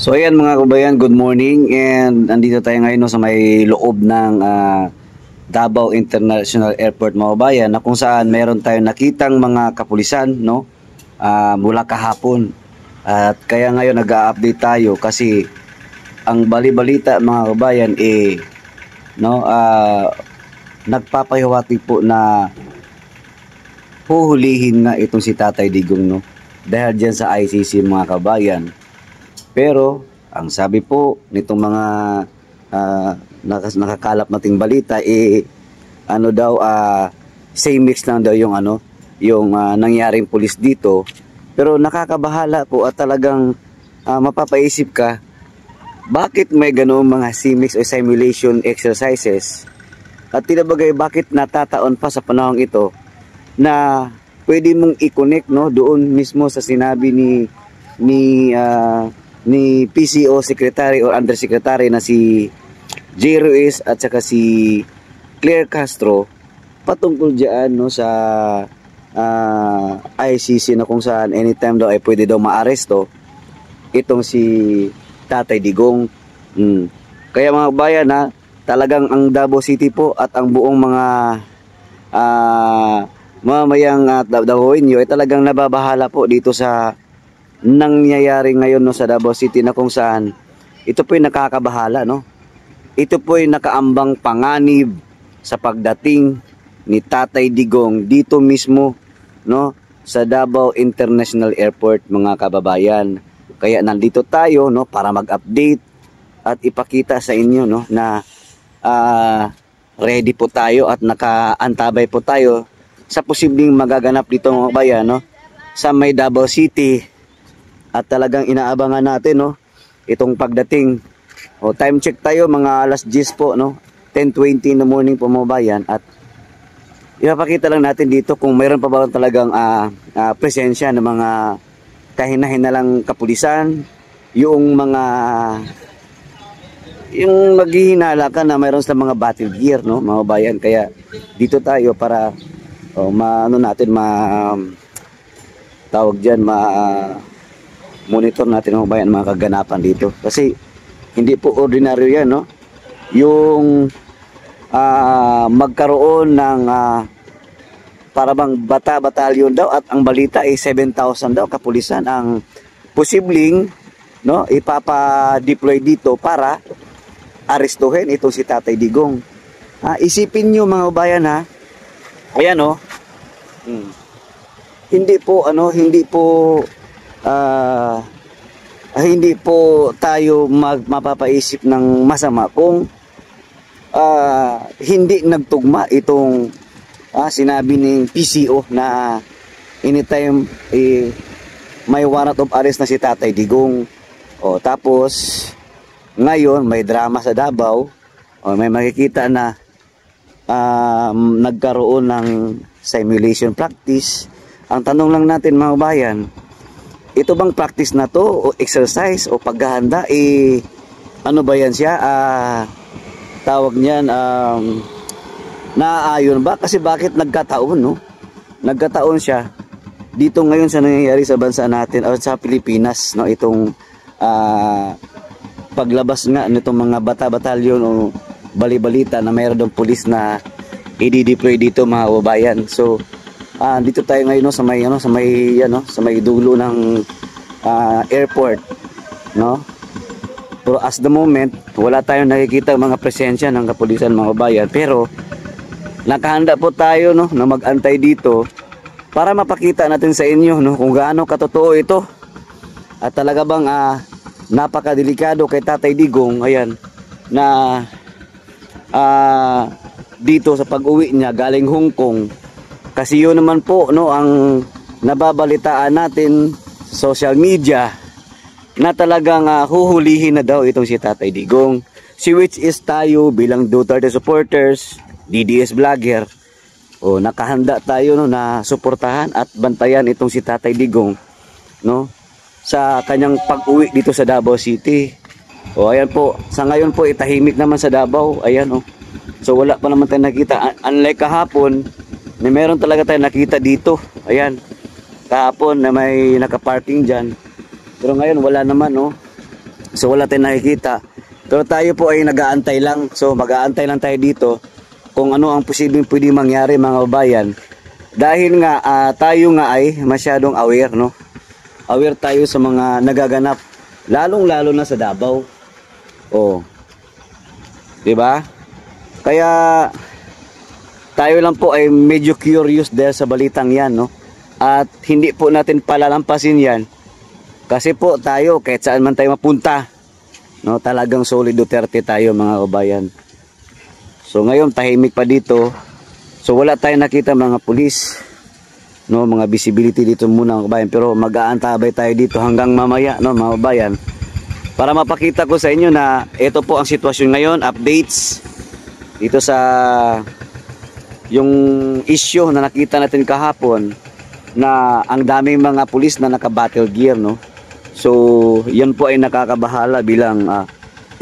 So ayan mga kabayan, good morning, and andito tayo ngayon no, sa may loob ng Davao International Airport mga kabayan, na kung saan meron tayong nakitang mga kapulisan no, mula kahapon. At kaya ngayon nag-a-update tayo kasi ang bali-balita mga kabayan no, nagpapahiwatig po na huhulihin nga itong si Tatay Digong no, dahil dyan sa ICC mga kabayan. Pero ang sabi po nitong mga nakakalap nating balita ano daw, same mix lang daw yung yung nangyaring pulis dito. Pero nakakabahala po at talagang mapapaisip ka, bakit may ganoong mga CMIX o simulation exercises, at tinabagay bakit natataon pa sa panahong ito na pwede mong i-connect no doon mismo sa sinabi ni PCO Secretary or Undersecretary na si J. Ruiz at saka si Claire Castro patungkol diyan no sa ICC, na kung saan anytime daw ay pwede daw maaresto itong si Tatay Digong. Kaya mga bayan talagang ang Davao City po at ang buong mga mamayang Davaoenyo ay talagang nababahala po dito sa nangyayari ngayon no sa Davao City, na kung saan ito po ay nakakabahala no. Ito po ay nakaambang panganib sa pagdating ni Tatay Digong dito mismo no sa Davao International Airport mga kababayan. Kaya nandito tayo no para mag-update at ipakita sa inyo no na ready po tayo at nakaantabay po tayo sa posibleng magaganap dito mga kababayan no sa may Davao City. At talagang inaabangan natin no itong pagdating. Time check tayo mga alas 10 po no, 10:20 in the morning po mga bayan, at ipapakita lang natin dito kung mayroon pa ba talagang presensya ng mga kahina-hinalang kapulisan, yung maghihinala ka na mayroon sa mga battle gear no mga bayan. Kaya dito tayo para tawag diyan monitor natin mga bayan mga kaganapan dito, kasi hindi po ordinaryo yan no yung magkaroon ng para bang batalyon daw, at ang balita ay 7,000 daw kapulisan ang posibleng no ipapa-deploy dito para arestuhin itong si Tatay Digong. Isipin niyo mga bayan ayan no, hindi po tayo mapapaisip ng masama kung hindi nagtugma itong sinabi ng PCO na anytime may warrant of arrest na si Tatay Digong. Tapos ngayon may drama sa Davao, may makikita na nagkaroon ng simulation practice. Ang tanong lang natin mga bayan, ito bang practice na to o exercise o paghahanda ano ba yan siya, tawag niyan, naaayon ba? Kasi bakit nagkataon no? Nagkataon siya dito ngayon sa nangyayari sa bansa natin o sa Pilipinas no, itong paglabas nga nitong mga batalyon o bali-balita na mayroon ng pulis na i-deploy dito mga kababayan. So dito tayo ngayon no sa may dulo ng airport no. Pero as the moment wala tayong nakikita mga presensya ng kapulisan mga kabayan, pero nakahanda po tayo no na mag-antay dito para mapakita natin sa inyo no kung gaano katotoo ito, at talaga bang napakadelikado kay Tatay Digong ayan na dito sa pag-uwi niya galing Hong Kong. Kasi yun naman po no ang nababalitaan natin social media, na talagang huhulihin na daw itong si Tatay Digong, which is tayo bilang Duterte supporters, DDS vlogger, nakahanda tayo no na suportahan at bantayan itong si Tatay Digong no sa kanyang pag-uwi dito sa Davao City. Ayan po, sa ngayon po itahimik naman sa Davao, ayan so wala pa naman tayong nakita, unlike kahapon na meron talaga tayong nakita dito. Ayan, kahapon na may nakaparking dyan, pero ngayon wala naman no. So wala tayong nakikita. Pero tayo po ay nag-aantay lang. So mag-aantay lang tayo dito kung ano ang posibleng pwede mangyari mga kababayan. Dahil nga tayo nga ay masyadong aware, no? Aware tayo sa mga nagaganap, lalong-lalo na sa Davao. Oh. 'Di ba? Kaya tayo lang po ay medyo curious dahil sa balitang 'yan, no? At hindi po natin palalampasin 'yan. Kasi po tayo kahit saan man tayo mapunta, no, talagang solid Duterte tayo mga kabayan. So ngayon tahimik pa dito. So wala tayong nakita mga pulis, no, mga visibility dito muna mga kabayan, pero mag-aantabay tayo dito hanggang mamaya, no mga kabayan, para mapakita ko sa inyo na ito po ang sitwasyon ngayon, updates dito sa yung issue na nakita natin kahapon na ang daming mga pulis na naka-battle gear, no. So yan po ay nakakabahala bilang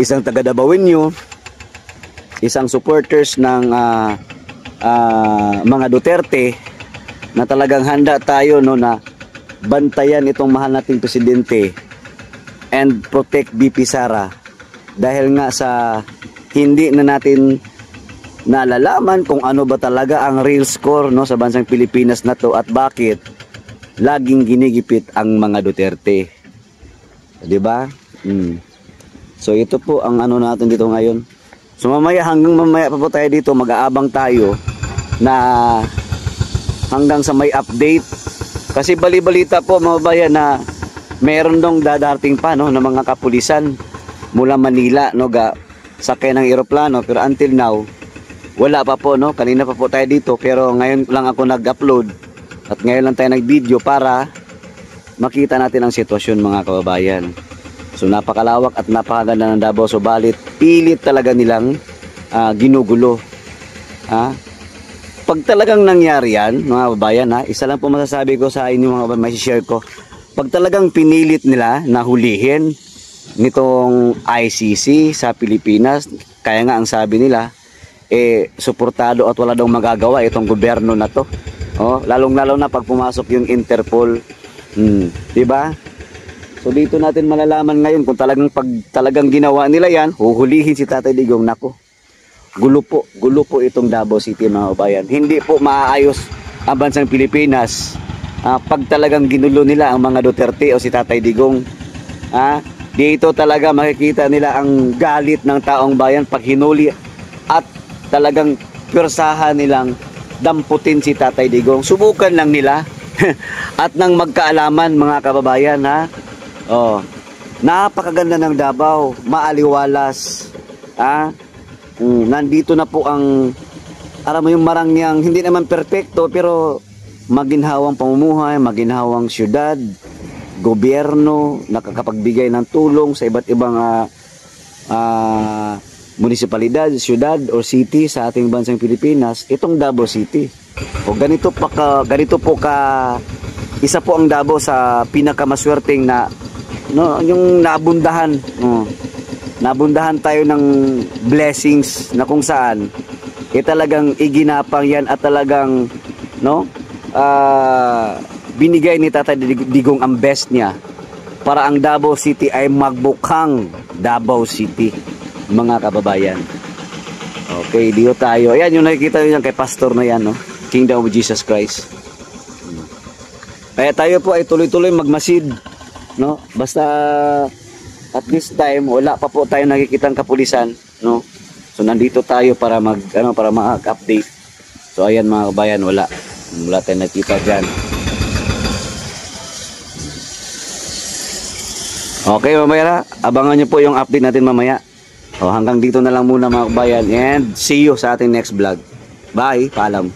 isang taga Davaoenyo, isang supporters ng mga Duterte, na talagang handa tayo, no, na bantayan itong mahal nating presidente and protect BP Sara, dahil nga sa hindi na natin nalalaman kung ano ba talaga ang real score, no, sa bansang Pilipinas na to at bakit laging ginigipit ang mga Duterte, 'di ba? So ito po ang ano natin dito ngayon. So mamaya, hanggang mamaya pa po tayo dito, mag-aabang tayo na hanggang sa may update. Kasi bali-balita po mga bayan na meron dong dadating pa, no, ng mga kapulisan mula Manila, no, sakay ng eroplano, pero until now wala pa po, no. Kanina pa po tayo dito, pero ngayon lang ako nag-upload at ngayon lang tayo nag-video para makita natin ang sitwasyon mga kababayan. So napakalawak at napakaganda ng Davao, subalit pilit talaga nilang ginugulo. Pag talagang nangyari yan mga kababayan, isa lang po masasabi ko sa inyo mga kababayan, may share ko. Pag talagang pinilit nila na hulihin nitong ICC sa Pilipinas, kaya nga ang sabi nila, suportado at wala daw magagawa itong gobyerno na to. Lalong-lalo na pag pumasok yung Interpol. Diba? So dito natin malalaman ngayon kung pag talagang ginawa nila yan, huhulihin si Tatay Digong. Nako, gulo po itong Davao City mga kabayan. Hindi po maaayos ang bansang Pilipinas pag talagang ginulo nila ang mga Duterte o si Tatay Digong. Dito talaga makikita nila ang galit ng taong bayan pag hinuli at talagang pwersahan nilang damputin si Tatay Digong. Subukan lang nila at nang magkaalaman mga kababayan, napakaganda ng Davao, maaliwalas. Nandito na po ang, alam mo, yung Marangyang, hindi naman perpekto pero maginhawang pamumuhay, maginhawang syudad, gobyerno, nakakapagbigay ng tulong sa iba't ibang munisipalidad, syudad o city sa ating bansang Pilipinas. Itong Davao City, ganito po ka isa po ang Davao sa pinakamaswerteng na, no, yung naabundahan. Nabundahan tayo ng blessings na kung saan talagang iginapang yan at talagang, no, binigay ni Tatay Digong ang best niya para ang Davao City ay magbukhang Davao City mga kababayan. Okay, dito tayo. Ayan yung nakikita nyo yan kay pastor na yan, no? Kingdom of Jesus Christ. Kaya tayo po ay tuloy-tuloy magmasid, no? Basta at this time wala pa po tayo nakikitang kapulisan, no? So nandito tayo para mag-update. So ayan mga kabayan, wala tayong nakita diyan. Okay, mamaya abangan nyo po yung update natin mamaya. Hanggang dito na lang muna mga kabayan, and see you sa ating next vlog. Bye, paalam.